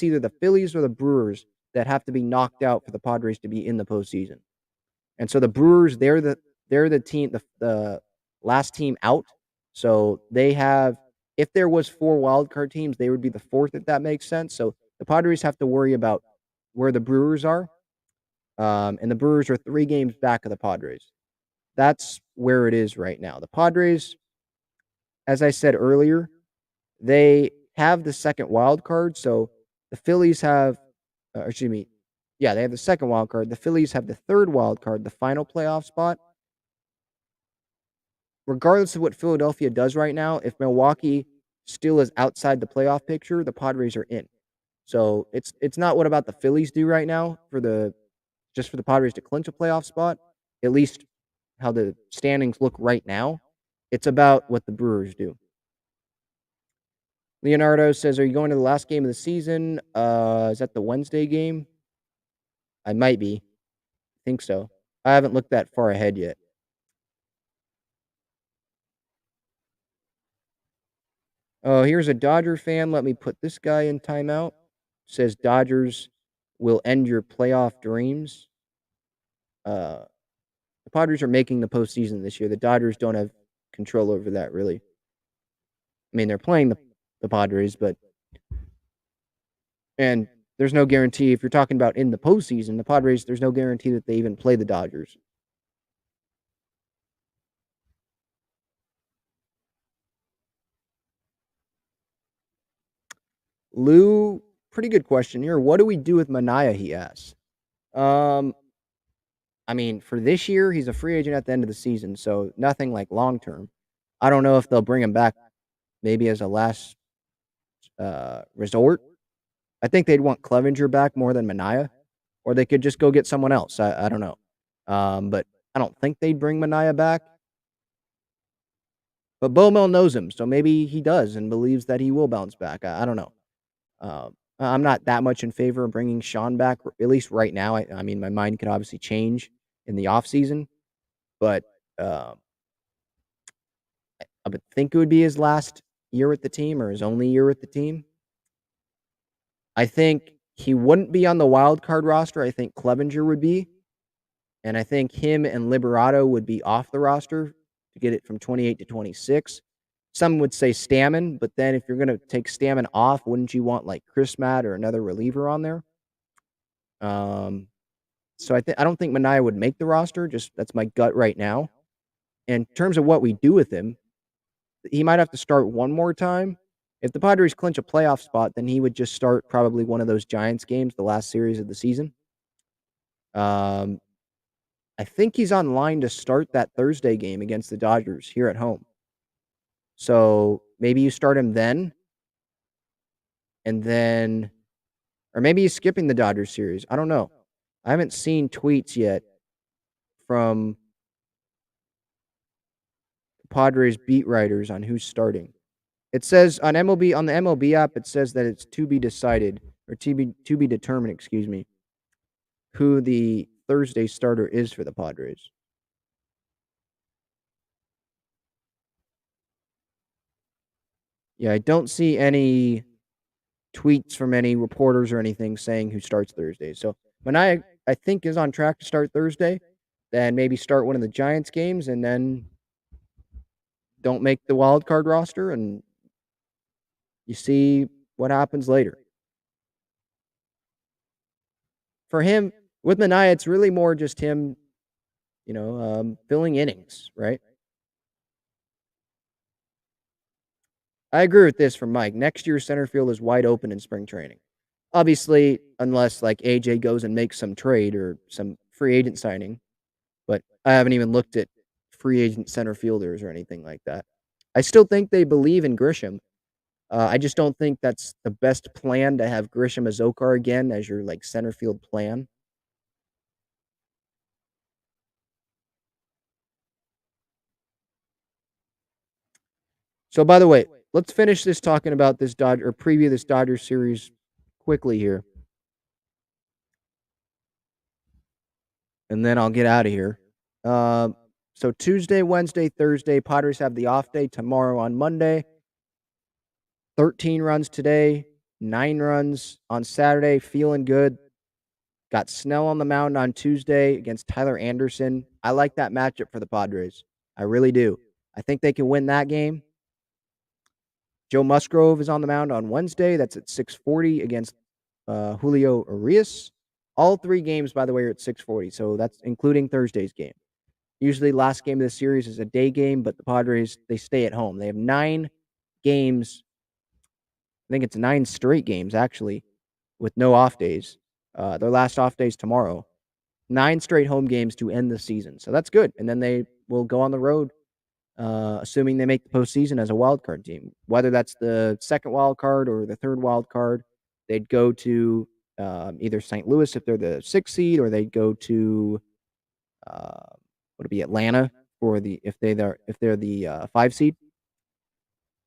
either the Phillies or the Brewers that have to be knocked out for the Padres to be in the postseason. And so the Brewers, they're the team, the last team out. So they have, if there was 4 wild card teams, they would be the 4th, if that makes sense. So the Padres have to worry about where the Brewers are. And the Brewers are 3 games back of the Padres. That's where it is right now. The Padres, as I said earlier, they have the second wild card. So the Phillies have, excuse me, yeah, they have the second wild card. The Phillies have the third wild card, the final playoff spot. Regardless of what Philadelphia does right now, if Milwaukee still is outside the playoff picture, the Padres are in. So it's not what about the Phillies do right now for the Padres to clinch a playoff spot, at least how the standings look right now. It's about what the Brewers do. Leonardo says, "Are you going to the last game of the season? Is that the Wednesday game? I might be. I think so. I haven't looked that far ahead yet." Oh, here's a Dodger fan. Let me put this guy in timeout. Says Dodgers will end your playoff dreams. The Padres are making the postseason this year. The Dodgers don't have control over that, really. I mean, they're playing the Padres, and there's no guarantee if you're talking about in the postseason, the Padres, there's no guarantee that they even play the Dodgers. Lou, pretty good question here. What do we do with Manaea, he asks. I mean, for this year, he's a free agent at the end of the season, so nothing like long term. I don't know if they'll bring him back maybe as a last resort. I think they'd want Clevenger back more than Manaea, or they could just go get someone else. I don't know. But I don't think they'd bring Manaea back. But Bowmel knows him, so maybe he does and believes that he will bounce back. I don't know. I'm not that much in favor of bringing Sean back, at least right now. I mean, my mind could obviously change in the offseason, but I would think it would be his last year with the team or his only year with the team. I think he wouldn't be on the wild card roster. I think Clevenger would be. And I think him and Liberato would be off the roster to get it from 28 to 26. Some would say Stammen, but then if you're going to take Stammen off, wouldn't you want like Chris Matt or another reliever on there? So I don't think Manaea would make the roster. Just that's my gut right now. In terms of what we do with him, he might have to start one more time. If the Padres clinch a playoff spot, then he would just start probably one of those Giants games, the last series of the season. I think he's on line to start that Thursday game against the Dodgers here at home. So maybe you start him then, and then, or maybe he's skipping the Dodgers series. I don't know. I haven't seen tweets yet from Padres beat writers on who's starting. It says on the MLB app, it says that it's to be decided, or to be determined, excuse me, who the Thursday starter is for the Padres. Yeah, I don't see any tweets from any reporters or anything saying who starts Thursday. So Manaea, I think, is on track to start Thursday. Then maybe start one of the Giants games and then don't make the wild card roster, and you see what happens later. For him, with Manaea, it's really more just him, filling innings, right? I agree with this from Mike. Next year's center field is wide open in spring training. Obviously, unless like AJ goes and makes some trade or some free agent signing. But I haven't even looked at free agent center fielders or anything like that. I still think they believe in Grisham. I just don't think that's the best plan to have Grisham Azokar again as your like center field plan. So by the way, let's finish this talking about this preview this Dodgers series quickly here. And then I'll get out of here. So Tuesday, Wednesday, Thursday, Padres have the off day tomorrow on Monday. 13 runs today, 9 runs on Saturday, feeling good. Got Snell on the mound on Tuesday against Tyler Anderson. I like that matchup for the Padres. I really do. I think they can win that game. Joe Musgrove is on the mound on Wednesday. That's at 6:40 against Julio Urias. All 3 games, by the way, are at 6:40, so that's including Thursday's game. Usually last game of the series is a day game, but the Padres, they stay at home. They have 9 games. I think it's 9 straight games, actually, with no off days. Their last off day is tomorrow. 9 straight home games to end the season. So that's good. And then they will go on the road, assuming they make the postseason as a wild card team. Whether that's the second wild card or the third wild card, they'd go to either St. Louis if they're the 6th seed, or they'd go to would it be Atlanta for the if they're the 5 seed.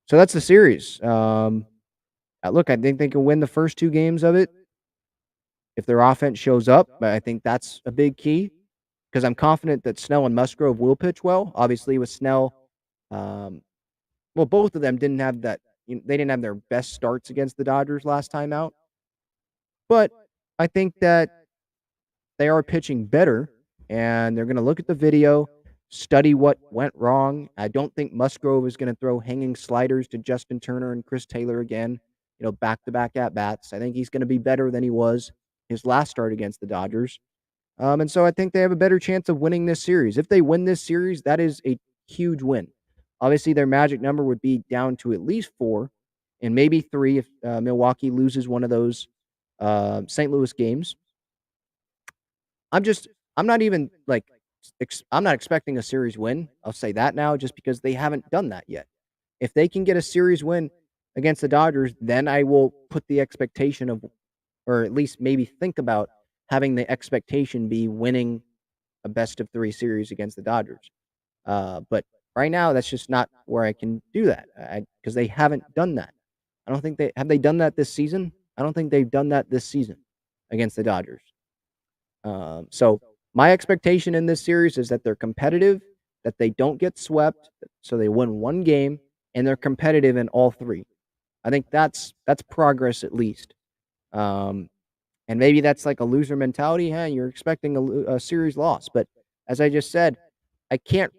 So that's the series. Look, I think they can win the first 2 games of it if their offense shows up. But I think that's a big key because I'm confident that Snell and Musgrove will pitch well. Obviously, with Snell, well, both of them didn't have that. They didn't have their best starts against the Dodgers last time out. But I think that they are pitching better, and they're going to look at the video, study what went wrong. I don't think Musgrove is going to throw hanging sliders to Justin Turner and Chris Taylor again, back-to-back at-bats. I think he's going to be better than he was his last start against the Dodgers. And so I think they have a better chance of winning this series. If they win this series, that is a huge win. Obviously, their magic number would be down to at least 4 and maybe 3 if Milwaukee loses one of those St. Louis games. I'm not even like, I'm not expecting a series win. I'll say that now just because they haven't done that yet. If they can get a series win against the Dodgers, then I will put the expectation of, or at least maybe think about having the expectation be winning a best of 3 series against the Dodgers. But right now, that's just not where I can do that because they haven't done that. I don't think they done that this season. I don't think they've done that this season against the Dodgers. So my expectation in this series is that they're competitive, that they don't get swept, so they win 1 game, and they're competitive in all 3. I think that's progress at least. And maybe that's like a loser mentality. Hey, you're expecting a series loss. But as I just said, I can't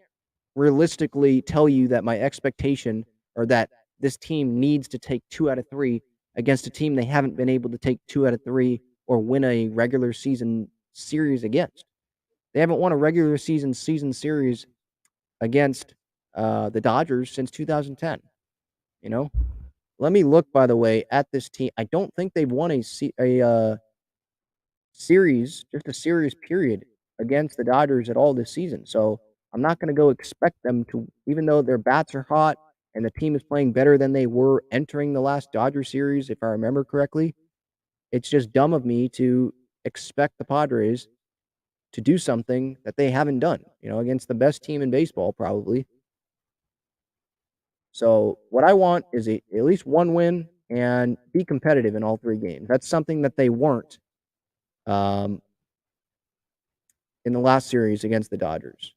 realistically tell you that my expectation or that this team needs to take 2 out of 3 against a team they haven't been able to take 2 out of 3 or win a regular season series against. They haven't won a regular season series against the Dodgers since 2010. Let me look, by the way, at this team. I don't think they've won a series, just a series period, against the Dodgers at all this season. So I'm not going to go expect them to, even though their bats are hot and the team is playing better than they were entering the last Dodger series, if I remember correctly. It's just dumb of me to expect the Padres to do something that they haven't done, against the best team in baseball, probably. So what I want is at least 1 win and be competitive in all 3 games. That's something that they weren't in the last series against the Dodgers.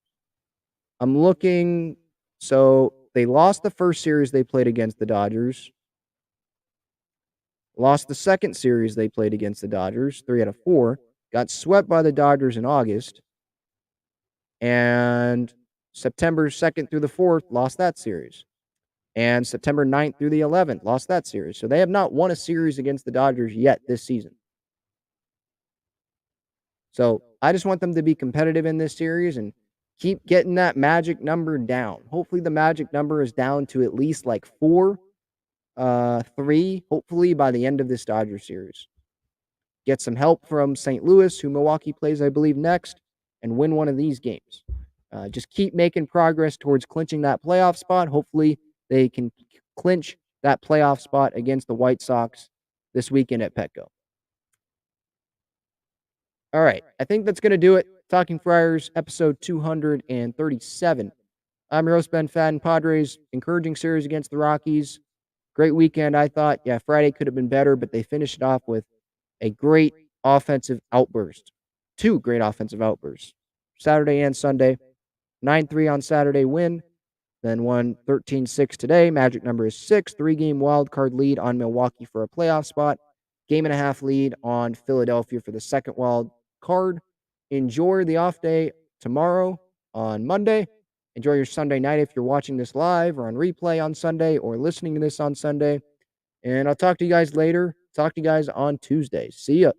I'm looking. So they lost the first series they played against the Dodgers. Lost the second series they played against the Dodgers, 3 out of 4. Got swept by the Dodgers in August. And September 2nd through the 4th, lost that series. And September 9th through the 11th, lost that series. So they have not won a series against the Dodgers yet this season. So I just want them to be competitive in this series and keep getting that magic number down. Hopefully the magic number is down to at least like 4, 3, hopefully by the end of this Dodgers series. Get some help from St. Louis, who Milwaukee plays, I believe, next, and win one of these games. Just keep making progress towards clinching that playoff spot. Hopefully they can clinch that playoff spot against the White Sox this weekend at Petco. All right, I think that's going to do it. Talking Friars, episode 237. I'm your host, Ben Fadden. Padres, encouraging series against the Rockies. Great weekend, I thought. Yeah, Friday could have been better, but they finished it off with a great offensive outburst. 2 great offensive outbursts. Saturday and Sunday. 9-3 on Saturday win. Then won 13-6 today. Magic number is 6. 3-game wild card lead on Milwaukee for a playoff spot. Game and a half lead on Philadelphia for the second wild card. Enjoy the off day tomorrow on Monday. Enjoy your Sunday night if you're watching this live or on replay on Sunday or listening to this on Sunday. And I'll talk to you guys later. Talk to you guys on Tuesday. See ya.